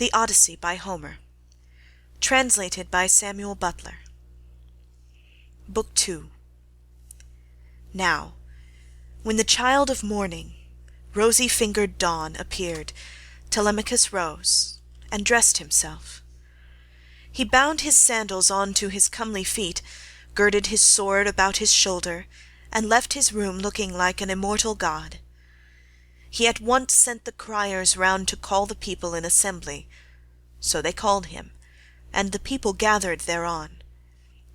The Odyssey by Homer. Translated by Samuel Buttler. Book 2. Now, when the child of morning, rosy-fingered dawn, appeared, Telemachus rose, and dressed himself. He bound his sandals on to his comely feet, girded his sword about his shoulder, and left his room looking like an immortal god. He at once sent the criers round to call the people in assembly. So they called him, and the people gathered thereon.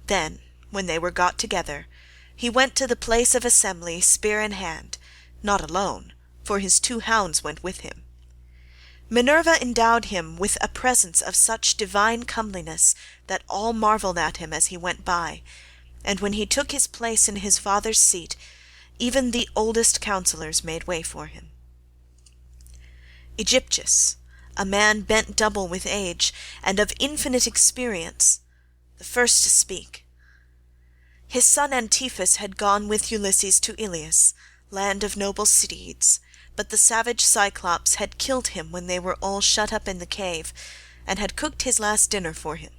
Then, when they were got together, he went to the place of assembly, spear in hand, not alone, for his 2 hounds went with him. Minerva endowed him with a presence of such divine comeliness that all marvelled at him as he went by, and when he took his place in his father's seat, even the oldest counsellors made way for him. Aegyptius, a man bent double with age, and of infinite experience, the first to speak. His son Antiphus had gone with Ulysses to Iliad, land of noble steeds, but the savage Cyclops had killed him when they were all shut up in the cave, and had cooked his last dinner for him.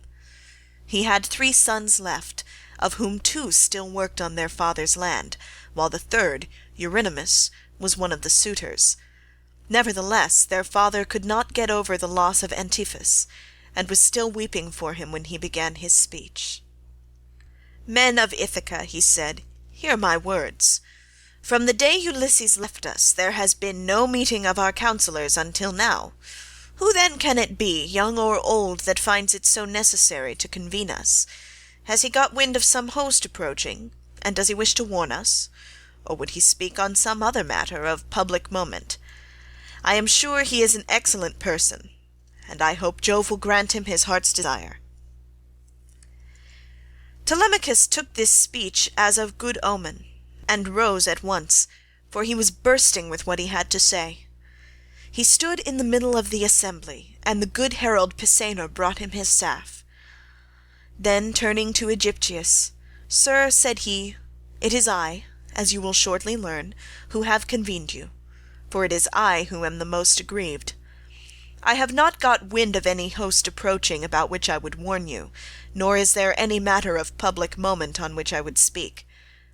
He had 3 sons left, of whom 2 still worked on their father's land, while the 3rd, Eurynomus, was one of the suitors. Nevertheless, their father could not get over the loss of Antiphus, and was still weeping for him when he began his speech. "Men of Ithaca," he said, "hear my words. From the day Ulysses left us, there has been no meeting of our counsellors until now. Who then can it be, young or old, that finds it so necessary to convene us? Has he got wind of some host approaching, and does he wish to warn us? Or would he speak on some other matter of public moment? I am sure he is an excellent person, and I hope Jove will grant him his heart's desire." Telemachus took this speech as of good omen, and rose at once, for he was bursting with what he had to say. He stood in the middle of the assembly, and the good herald Pisenor brought him his staff. Then turning to Aegyptius, "Sir," said he, "it is I, as you will shortly learn, who have convened you, for it is I who am the most aggrieved. I have not got wind of any host approaching about which I would warn you, nor is there any matter of public moment on which I would speak.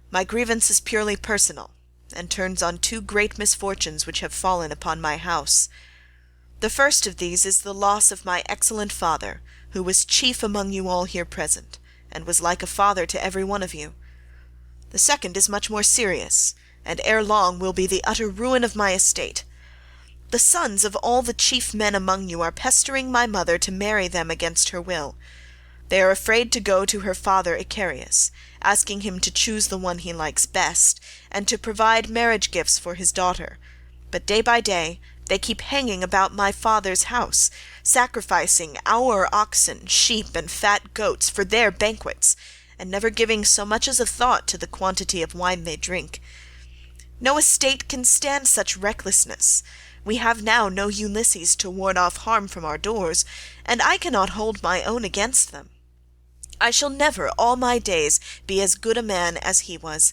My grievance is purely personal, and turns on 2 great misfortunes which have fallen upon my house. The first of these is the loss of my excellent father, who was chief among you all here present, and was like a father to every one of you. The second is much more serious, and ere long will be the utter ruin of my estate. The sons of all the chief men among you are pestering my mother to marry them against her will. They are afraid to go to her father Icarius, asking him to choose the one he likes best, and to provide marriage gifts for his daughter. But day by day they keep hanging about my father's house, sacrificing our oxen, sheep, and fat goats for their banquets, and never giving so much as a thought to the quantity of wine they drink. No estate can stand such recklessness. We have now no Ulysses to ward off harm from our doors, and I cannot hold my own against them. I shall never all my days be as good a man as he was.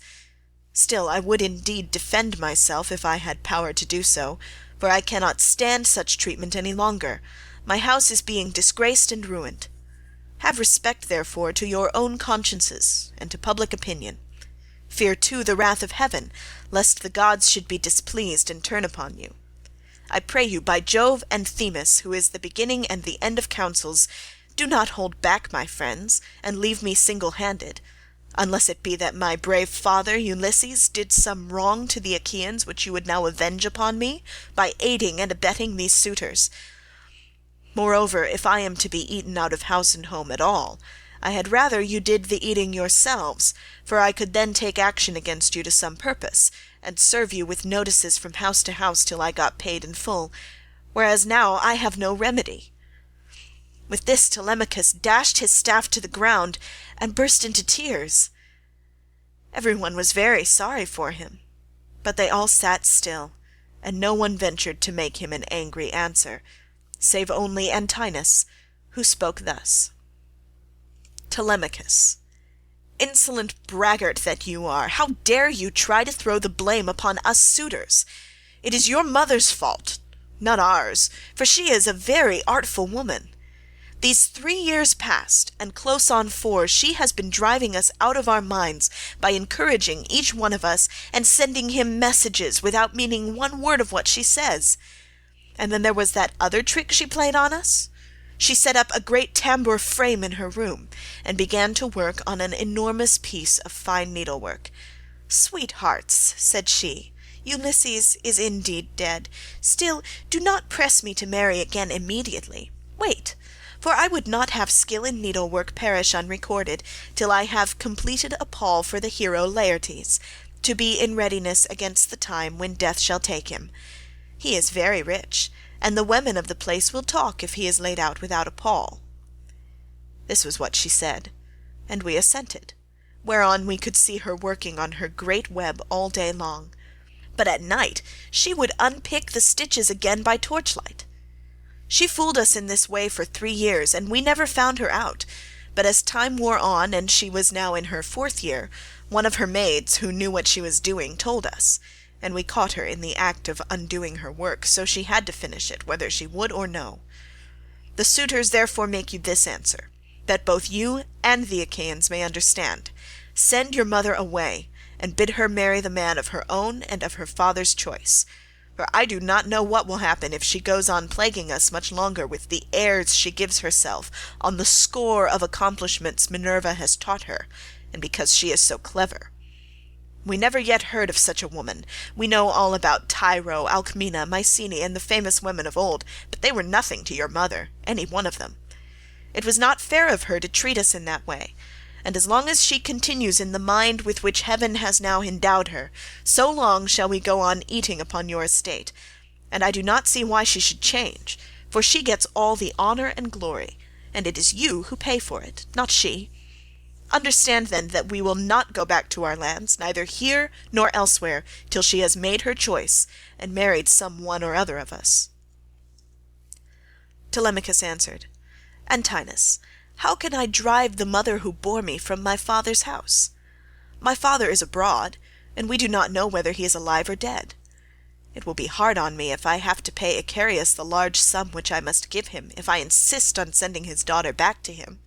Still I would indeed defend myself if I had power to do so, for I cannot stand such treatment any longer. My house is being disgraced and ruined. Have respect, therefore, to your own consciences and to public opinion. Fear too the wrath of heaven, lest the gods should be displeased and turn upon you. I pray you by Jove and Themis, who is the beginning and the end of counsels, do not hold back, my friends, and leave me single-handed, unless it be that my brave father Ulysses did some wrong to the Achaeans which you would now avenge upon me by aiding and abetting these suitors. Moreover, if I am to be eaten out of house and home at all, I had rather you did the eating yourselves, for I could then take action against you to some purpose, and serve you with notices from house to house till I got paid in full, whereas now I have no remedy." With this Telemachus dashed his staff to the ground, and burst into tears. Every one was very sorry for him, but they all sat still, and no one ventured to make him an angry answer, save only Antinous, who spoke thus. "Telemachus, insolent braggart that you are, how dare you try to throw the blame upon us suitors? It is your mother's fault. not ours, for she is a very artful woman. These 3 years past, and close on 4, she has been driving us out of our minds by encouraging each one of us, and sending him messages without meaning one word of what she says. And then there was that other trick she played on us. She set up a great tambour frame in her room, and began to work on an enormous piece of fine needlework. "Sweethearts," said she, "Ulysses is indeed dead. Still, do not press me to marry again immediately. Wait, for I would not have skill in needlework perish unrecorded, till I have completed a pall for the hero Laertes, to be in readiness against the time when death shall take him. He is very rich, and the women of the place will talk if he is laid out without a pall." This was what she said, and we assented, whereon we could see her working on her great web all day long, but at night she would unpick the stitches again by torchlight. She fooled us in this way for 3 years, and we never found her out, but as time wore on, and she was now in her 4th year, one of her maids, who knew what she was doing, told us, and we caught her in the act of undoing her work, so she had to finish it, whether she would or no. The suitors therefore make you this answer, that both you and the Achaeans may understand. Send your mother away, and bid her marry the man of her own and of her father's choice. For I do not know what will happen if she goes on plaguing us much longer with the airs she gives herself on the score of accomplishments Minerva has taught her, and because she is so clever. We never yet heard of such a woman. We know all about Tyro, Alcmena, Mycenae, and the famous women of old, but they were nothing to your mother, any one of them. It was not fair of her to treat us in that way, and as long as she continues in the mind with which heaven has now endowed her, so long shall we go on eating upon your estate, and I do not see why she should change, for she gets all the honour and glory, and it is you who pay for it, not she. Understand then that we will not go back to our lands, neither here nor elsewhere, till she has made her choice, and married some one or other of us." Telemachus answered, "Antinous, how can I drive the mother who bore me from my father's house? My father is abroad, and we do not know whether he is alive or dead. It will be hard on me if I have to pay Icarius the large sum which I must give him, if I insist on sending his daughter back to him.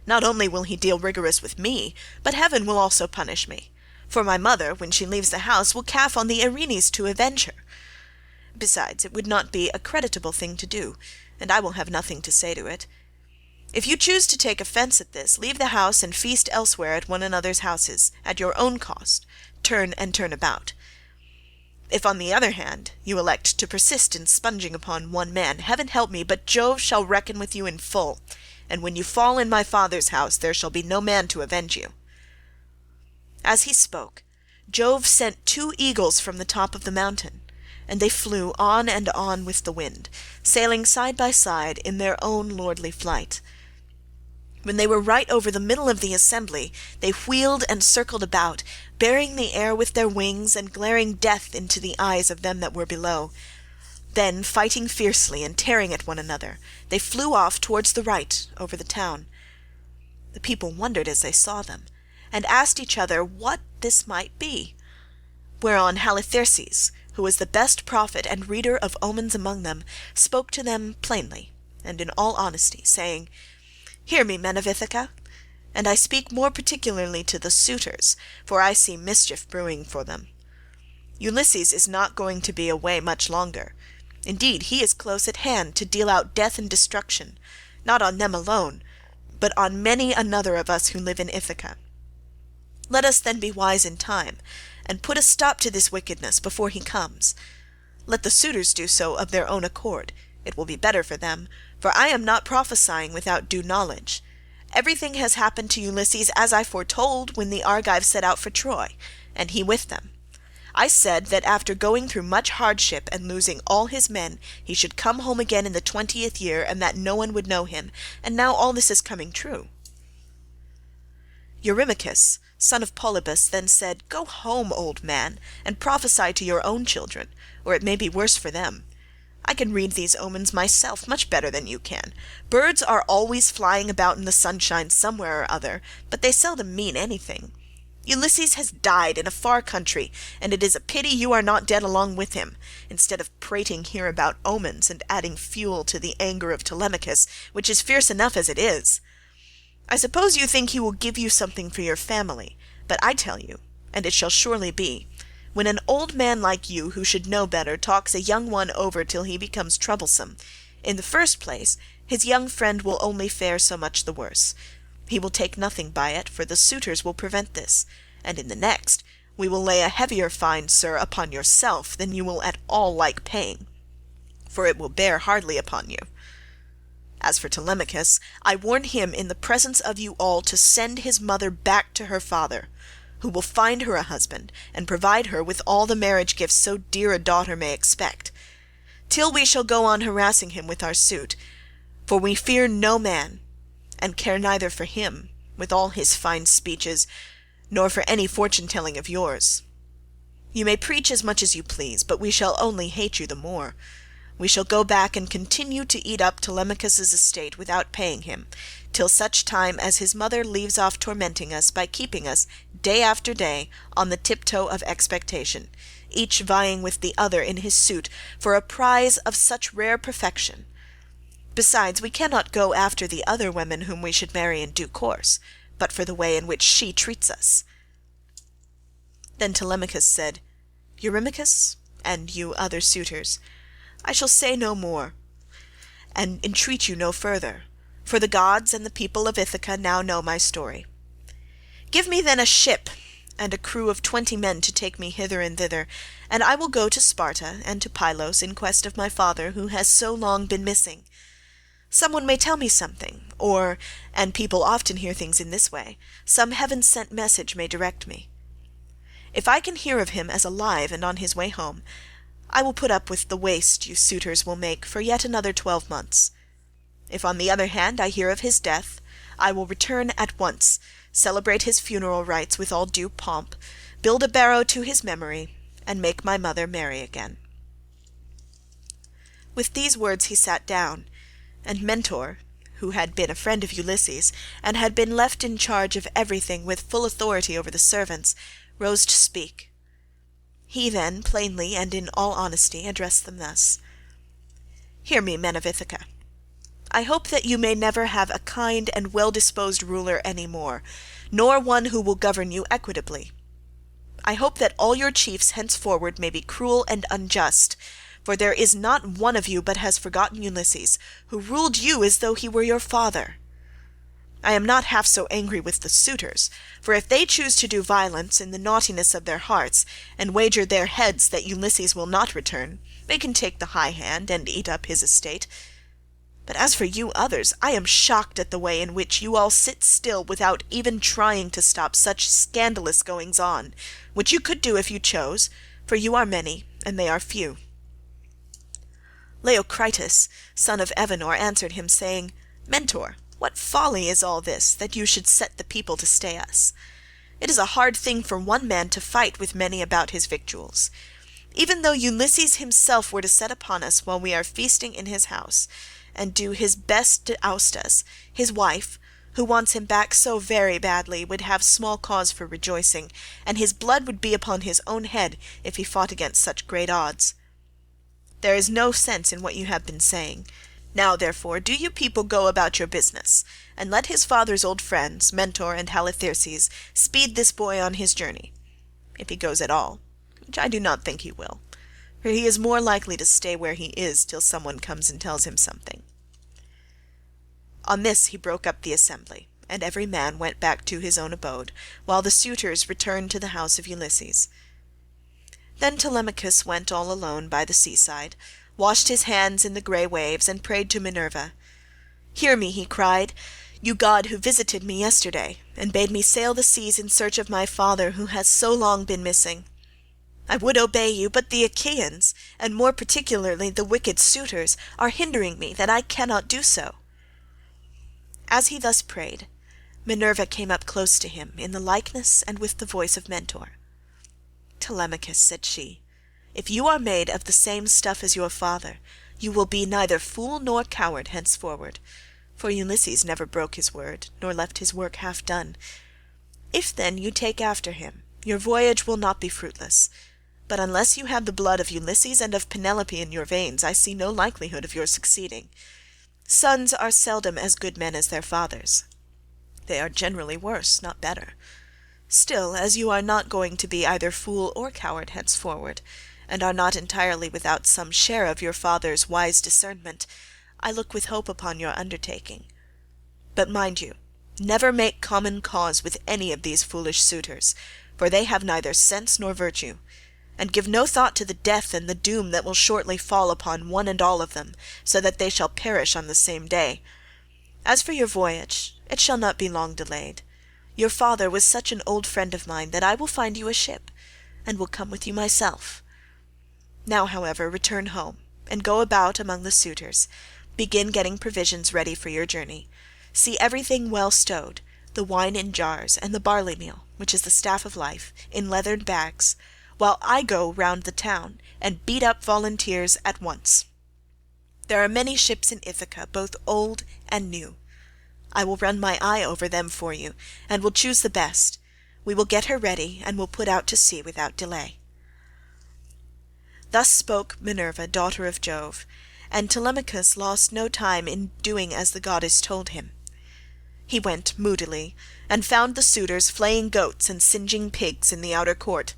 Not only will he deal rigorous with me, but heaven will also punish me, for my mother, when she leaves the house, will calf on the Erinyes to avenge her. Besides, it would not be a creditable thing to do, and I will have nothing to say to it. If you choose to take offence at this, leave the house and feast elsewhere at one another's houses, at your own cost, turn about. If, on the other hand, you elect to persist in sponging upon one man, heaven help me, but Jove shall reckon with you in full, and when you fall in my father's house there shall be no man to avenge you." As he spoke, Jove sent 2 eagles from the top of the mountain, and they flew on and on with the wind, sailing side by side in their own lordly flight. When they were right over the middle of the assembly, they wheeled and circled about, bearing the air with their wings and glaring death into the eyes of them that were below. Then, fighting fiercely and tearing at one another, they flew off towards the right over the town. The people wondered as they saw them, and asked each other what this might be. Whereon Halitherses, who was the best prophet and reader of omens among them, spoke to them plainly and in all honesty, saying, "Hear me, men of Ithaca, and I speak more particularly to the suitors, for I see mischief brewing for them. Ulysses is not going to be away much longer. Indeed, he is close at hand to deal out death and destruction, not on them alone, but on many another of us who live in Ithaca. Let us then be wise in time, and put a stop to this wickedness before he comes. Let the suitors do so of their own accord, it will be better for them, for I am not prophesying without due knowledge. Everything has happened to Ulysses as I foretold when the Argives set out for Troy, and he with them. I said that after going through much hardship and losing all his men, he should come home again in the 20th year, and that no one would know him, and now all this is coming true." Eurymachus, son of Polybus, then said, "Go home, old man, and prophesy to your own children, or it may be worse for them. I can read these omens myself much better than you can. Birds are always flying about in the sunshine somewhere or other, but they seldom mean anything. Ulysses has died in a far country, and it is a pity you are not dead along with him, instead of prating here about omens and adding fuel to the anger of Telemachus, which is fierce enough as it is. I suppose you think he will give you something for your family, but I tell you, and it shall surely be, when an old man like you, who should know better, talks a young one over till he becomes troublesome, in the first place his young friend will only fare so much the worse. He will take nothing by it, for the suitors will prevent this, and in the next we will lay a heavier fine, sir, upon yourself than you will at all like paying, for it will bear hardly upon you. As for Telemachus, I warn him in the presence of you all to send his mother back to her father, who will find her a husband, and provide her with all the marriage gifts so dear a daughter may expect, till we shall go on harassing him with our suit, for we fear no man, and care neither for him, with all his fine speeches, nor for any fortune-telling of yours. You may preach as much as you please, but we shall only hate you the more. We shall go back and continue to eat up Telemachus's estate without paying him, till such time as his mother leaves off tormenting us by keeping us, day after day, on the tiptoe of expectation, each vying with the other in his suit for a prize of such rare perfection. Besides, we cannot go after the other women whom we should marry in due course, but for the way in which she treats us. Then Telemachus said, Eurymachus, and you other suitors, I shall say no more, and entreat you no further, for the gods and the people of Ithaca now know my story. Give me then a ship and a crew of 20 men to take me hither and thither, and I will go to Sparta and to Pylos in quest of my father, who has so long been missing. Some one may tell me something, or, and people often hear things in this way, some heaven-sent message may direct me. If I can hear of him as alive and on his way home, I will put up with the waste you suitors will make for yet another 12 months. If on the other hand I hear of his death, I will return at once, celebrate his funeral rites with all due pomp, build a barrow to his memory, and make my mother marry again. With these words he sat down, and Mentor, who had been a friend of Ulysses, and had been left in charge of everything with full authority over the servants, rose to speak. He then, plainly and in all honesty, addressed them thus. Hear me, men of Ithaca. I hope that you may never have a kind and well-disposed ruler any more, nor one who will govern you equitably. I hope that all your chiefs henceforward may be cruel and unjust, for there is not one of you but has forgotten Ulysses, who ruled you as though he were your father. I am not half so angry with the suitors, for if they choose to do violence in the naughtiness of their hearts, and wager their heads that Ulysses will not return, they can take the high hand and eat up his estate. But as for you others, I am shocked at the way in which you all sit still without even trying to stop such scandalous goings-on, which you could do if you chose, for you are many, and they are few. Leocritus, son of Evenor, answered him, saying, Mentor, what folly is all this, that you should set the people to stay us? It is a hard thing for one man to fight with many about his victuals. Even though Ulysses himself were to set upon us while we are feasting in his house, and do his best to oust us, his wife, who wants him back so very badly, would have small cause for rejoicing, and his blood would be upon his own head if he fought against such great odds. There is no sense in what you have been saying. Now, therefore, do you people go about your business, and let his father's old friends, Mentor and Halitherses, speed this boy on his journey, if he goes at all, which I do not think he will, for he is more likely to stay where he is till someone comes and tells him something. On this he broke up the assembly, and every man went back to his own abode, while the suitors returned to the house of Ulysses. Then Telemachus went all alone by the seaside, washed his hands in the grey waves, and prayed to Minerva. Hear me, he cried, you god who visited me yesterday, and bade me sail the seas in search of my father who has so long been missing. I would obey you, but the Achaeans, and more particularly the wicked suitors, are hindering me, that I cannot do so. As he thus prayed, Minerva came up close to him, in the likeness and with the voice of Mentor. Telemachus, said she, if you are made of the same stuff as your father, you will be neither fool nor coward henceforward, for Ulysses never broke his word, nor left his work half done. If then you take after him, your voyage will not be fruitless. But unless you have the blood of Ulysses and of Penelope in your veins, I see no likelihood of your succeeding. Sons are seldom as good men as their fathers. They are generally worse, not better. Still, as you are not going to be either fool or coward henceforward, and are not entirely without some share of your father's wise discernment, I look with hope upon your undertaking. But mind you, never make common cause with any of these foolish suitors, for they have neither sense nor virtue, and give no thought to the death and the doom that will shortly fall upon one and all of them, so that they shall perish on the same day. As for your voyage, it shall not be long delayed. Your father was such an old friend of mine that I will find you a ship, and will come with you myself. Now, however, return home, and go about among the suitors. Begin getting provisions ready for your journey. See everything well stowed, the wine in jars, and the barley meal, which is the staff of life, in leathern bags, while I go round the town, and beat up volunteers at once. There are many ships in Ithaca, both old and new. I will run my eye over them for you, and will choose the best. We will get her ready, and will put out to sea without delay." Thus spoke Minerva, daughter of Jove, and Telemachus lost no time in doing as the goddess told him. He went moodily, and found the suitors flaying goats and singeing pigs in the outer court.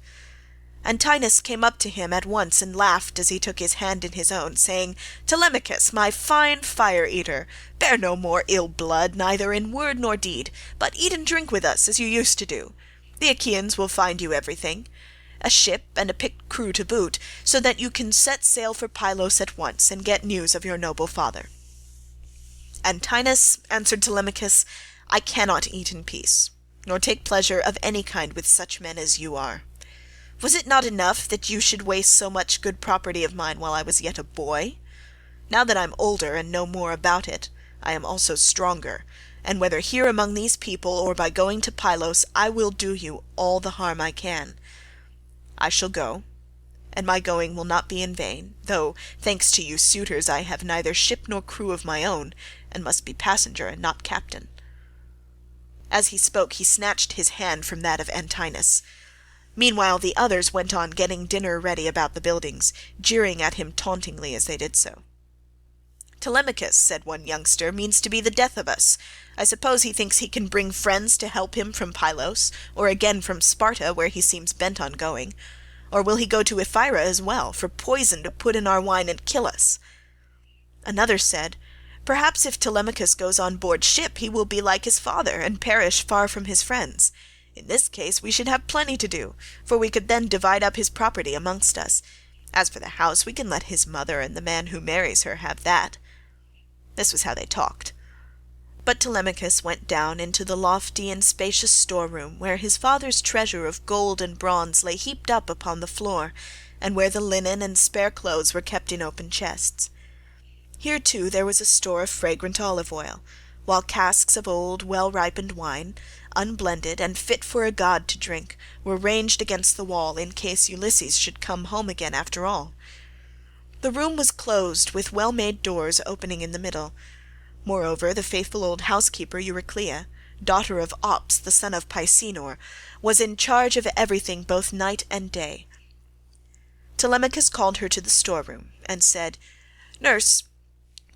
Antinous came up to him at once and laughed as he took his hand in his own, saying, "Telemachus, my fine fire-eater, bear no more ill blood, neither in word nor deed, but eat and drink with us as you used to do. The Achaeans will find you everything, a ship and a picked crew to boot, so that you can set sail for Pylos at once and get news of your noble father." "Antinous," answered Telemachus, "I cannot eat in peace, nor take pleasure of any kind with such men as you are. Was it not enough that you should waste so much good property of mine while I was yet a boy? Now that I am older and know more about it, I am also stronger, and whether here among these people or by going to Pylos, I will do you all the harm I can. I shall go, and my going will not be in vain, though, thanks to you suitors, I have neither ship nor crew of my own, and must be passenger and not captain." As he spoke he snatched his hand from that of Antinous. Meanwhile the others went on getting dinner ready about the buildings, jeering at him tauntingly as they did so. "Telemachus," said one youngster, "means to be the death of us. I suppose he thinks he can bring friends to help him from Pylos, or again from Sparta, where he seems bent on going. Or will he go to Ephyra as well, for poison to put in our wine and kill us?" Another said, "Perhaps if Telemachus goes on board ship he will be like his father, and perish far from his friends. In this case we should have plenty to do, for we could then divide up his property amongst us. As for the house, we can let his mother and the man who marries her have that." This was how they talked. But Telemachus went down into the lofty and spacious storeroom, where his father's treasure of gold and bronze lay heaped up upon the floor, and where the linen and spare clothes were kept in open chests. Here too there was a store of fragrant olive oil, while casks of old well-ripened wine, unblended and fit for a god to drink, were ranged against the wall in case Ulysses should come home again after all. The room was closed, with well-made doors opening in the middle. Moreover, the faithful old housekeeper Euryclea, daughter of Ops the son of Pisenor, was in charge of everything both night and day. Telemachus called her to the storeroom, and said, "Nurse,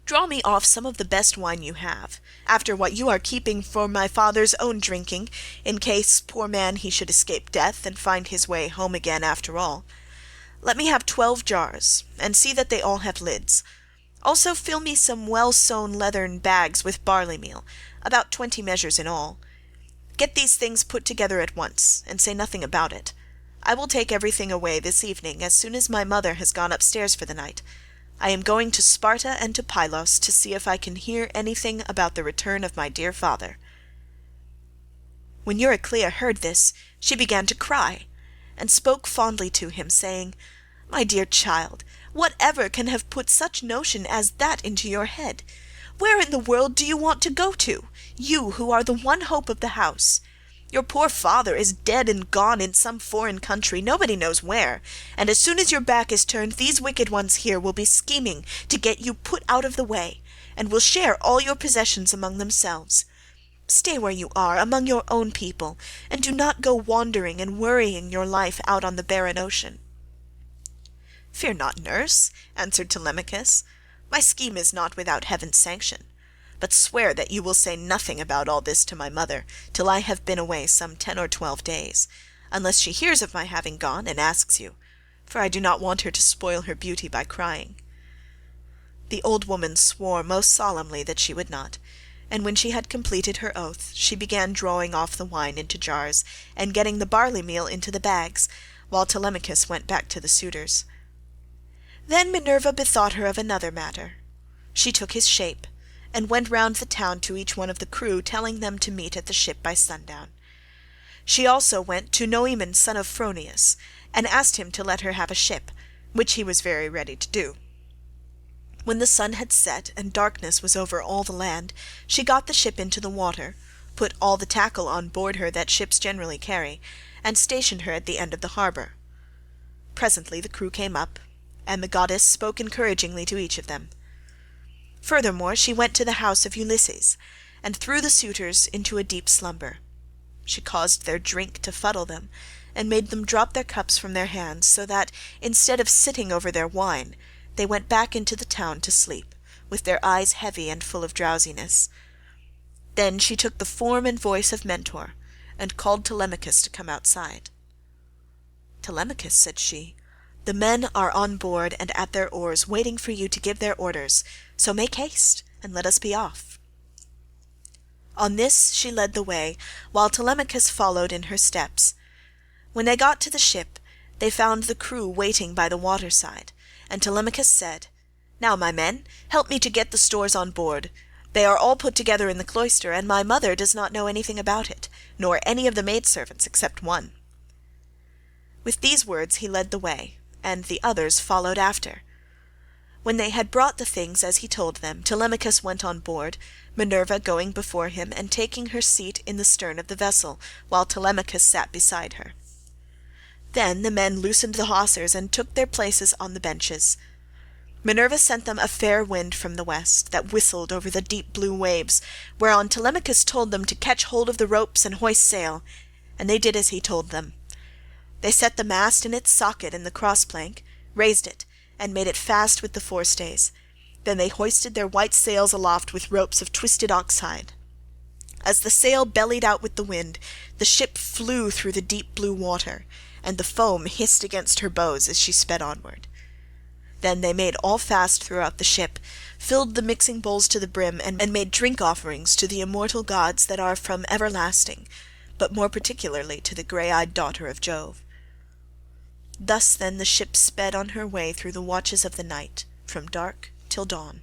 draw me off some of the best wine you have, after what you are keeping for my father's own drinking, in case, poor man, he should escape death, and find his way home again after all. Let me have 12 jars, and see that they all have lids. Also fill me some well-sewn leathern bags with barley meal, about 20 measures in all. Get these things put together at once, and say nothing about it. I will take everything away this evening as soon as my mother has gone upstairs for the night. I am going to Sparta and to Pylos to see if I can hear anything about the return of my dear father." When Euryclea heard this, she began to cry, and spoke fondly to him, saying, "My dear child, whatever can have put such notion as that into your head? Where in the world do you want to go to, you who are the one hope of the house? Your poor father is dead and gone in some foreign country, nobody knows where, and as soon as your back is turned these wicked ones here will be scheming to get you put out of the way, and will share all your possessions among themselves. Stay where you are, among your own people, and do not go wandering and worrying your life out on the barren ocean." "Fear not, nurse," answered Telemachus. "My scheme is not without heaven's sanction. But swear that you will say nothing about all this to my mother till I have been away some 10 or 12 days, unless she hears of my having gone and asks you, for I do not want her to spoil her beauty by crying." The old woman swore most solemnly that she would not, and when she had completed her oath, she began drawing off the wine into jars and getting the barley meal into the bags, while Telemachus went back to the suitors. Then Minerva bethought her of another matter. She took his shape, and went round the town to each one of the crew, telling them to meet at the ship by sundown. She also went to Noemon son of Phronius, and asked him to let her have a ship, which he was very ready to do. When the sun had set and darkness was over all the land, she got the ship into the water, put all the tackle on board her that ships generally carry, and stationed her at the end of the harbour. Presently the crew came up, and the goddess spoke encouragingly to each of them. Furthermore she went to the house of Ulysses, and threw the suitors into a deep slumber. She caused their drink to fuddle them, and made them drop their cups from their hands, so that, instead of sitting over their wine, they went back into the town to sleep, with their eyes heavy and full of drowsiness. Then she took the form and voice of Mentor, and called Telemachus to come outside. "Telemachus," said she, "the men are on board and at their oars, waiting for you to give their orders, so make haste, and let us be off." On this she led the way, while Telemachus followed in her steps. When they got to the ship, they found the crew waiting by the waterside, and Telemachus said, "Now, my men, help me to get the stores on board. They are all put together in the cloister, and my mother does not know anything about it, nor any of the maidservants except one." With these words he led the way, and the others followed after. When they had brought the things as he told them, Telemachus went on board, Minerva going before him and taking her seat in the stern of the vessel, while Telemachus sat beside her. Then the men loosened the hawsers and took their places on the benches. Minerva sent them a fair wind from the west, that whistled over the deep blue waves, whereon Telemachus told them to catch hold of the ropes and hoist sail, and they did as he told them. They set the mast in its socket in the cross-plank, raised it, and made it fast with the forestays. Then they hoisted their white sails aloft with ropes of twisted oxhide. As the sail bellied out with the wind, the ship flew through the deep blue water, and the foam hissed against her bows as she sped onward. Then they made all fast throughout the ship, filled the mixing bowls to the brim, and made drink offerings to the immortal gods that are from everlasting, but more particularly to the grey-eyed daughter of Jove. Thus then the ship sped on her way through the watches of the night, from dark till dawn.